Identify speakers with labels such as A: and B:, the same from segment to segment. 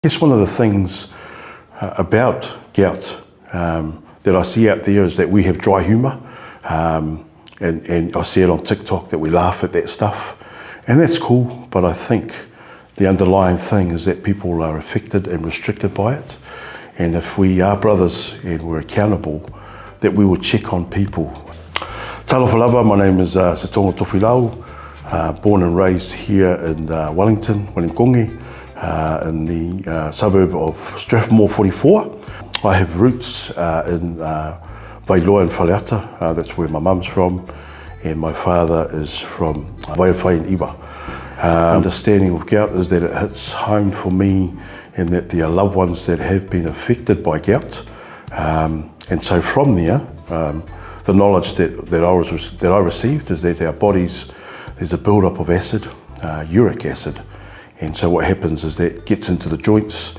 A: I guess one of the things about gout that I see out there is that we have dry humour, and I see it on TikTok that we laugh at that stuff, and that's cool, but I think the underlying thing is that people are affected and restricted by it, and if we are brothers and we're accountable, that we will check on people. Talofa lava, my name is Setoga Tofilau, born and raised here in Wellington, Wellingkongi, in the suburb of Strathmore 44. I have roots in Vailoa and Whaleata, that's where my mum's from, and my father is from Vaiwhai and Iwa. Understanding of gout is that it hits home for me in that there are loved ones that have been affected by gout, and so from there, the knowledge that I received is that our bodies, there's a build-up of acid, uric acid, and so what happens is that gets into the joints,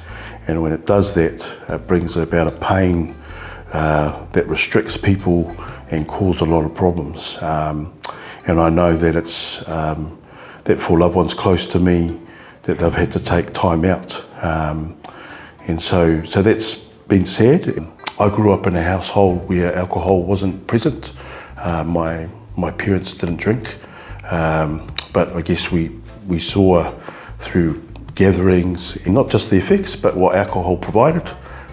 A: and when it does that, it brings about a pain that restricts people and causes a lot of problems. And I know that it's that for loved ones close to me, that they've had to take time out. And so that's been sad. I grew up in a household where alcohol wasn't present. My parents didn't drink, but I guess we saw through gatherings, and not just the effects, but what alcohol provided,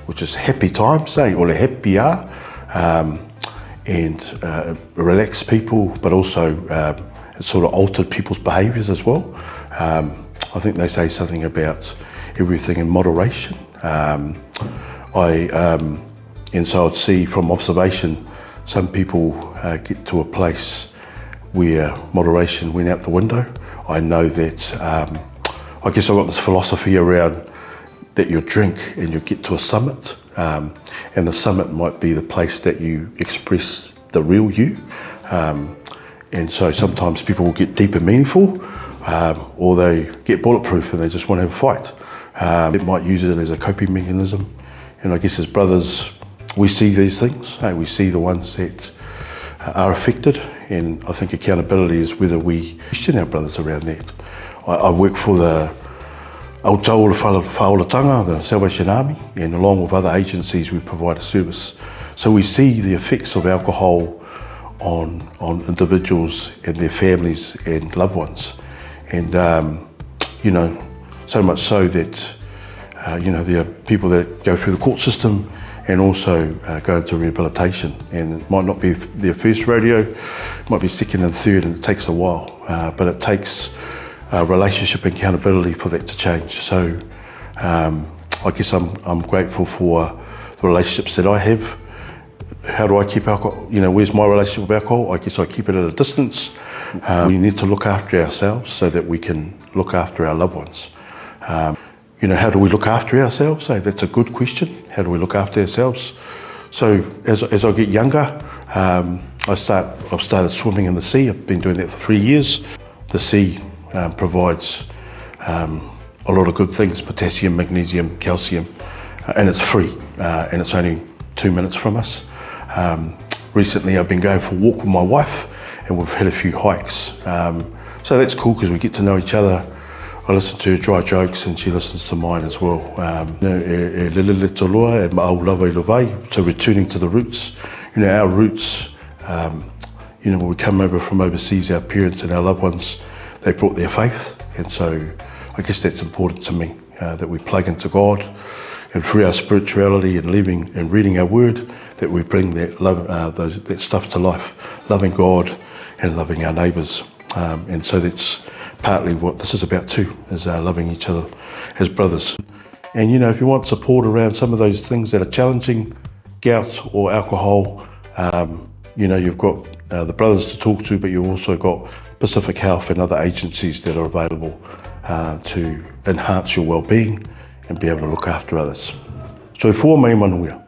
A: which is happy times, or a happy hour, and relaxed people, but also it sort of altered people's behaviours as well. I think they say something about everything in moderation. And so I'd see from observation, some people get to a place where moderation went out the window. I know that I guess I've got this philosophy around that you drink and you get to a summit, and the summit might be the place that you express the real you. And so sometimes people will get deep and meaningful, or they get bulletproof and they just want to have a fight. It might use it as a coping mechanism. And I guess as brothers, we see these things. We see the ones that are affected, and I think accountability is whether we question our brothers around that. I work for the Aotearoa Whaolatanga, the Salvation Army, and along with other agencies we provide a service. So we see the effects of alcohol on individuals and their families and loved ones. And you know, so much so that you know, there are people that go through the court system and also go into rehabilitation, and it might not be their first rodeo, it might be second and third, and it takes a while, but it takes relationship and accountability for that to change. So I guess I'm grateful for the relationships that I have. How do I keep alcohol? You know, where's my relationship with alcohol? I guess I keep it at a distance. We need to look after ourselves so that we can look after our loved ones. You know, how do we look after ourselves? That's a good question. How do we look after ourselves? So as I get younger, I've started swimming in the sea. I've been doing that for 3 years. The sea provides a lot of good things: potassium, magnesium, calcium, and it's free, and it's only 2 minutes from us. Recently I've been going for a walk with my wife, and we've had a few hikes, so that's cool because we get to know each other. I listen to her dry jokes and she listens to mine as well. So returning to the roots, you know, our roots, you know, when we come over from overseas, our parents and our loved ones, they brought their faith, and so I guess that's important to me, that we plug into God, and through our spirituality and living and reading our word, that we bring that love, that stuff to life, loving God and loving our neighbours. And so that's partly what this is about too, is loving each other as brothers. And you know, if you want support around some of those things that are challenging, gout or alcohol, you know, you've got the brothers to talk to, but you've also got Pacific Health and other agencies that are available to enhance your well-being and be able to look after others. So for me, manuia.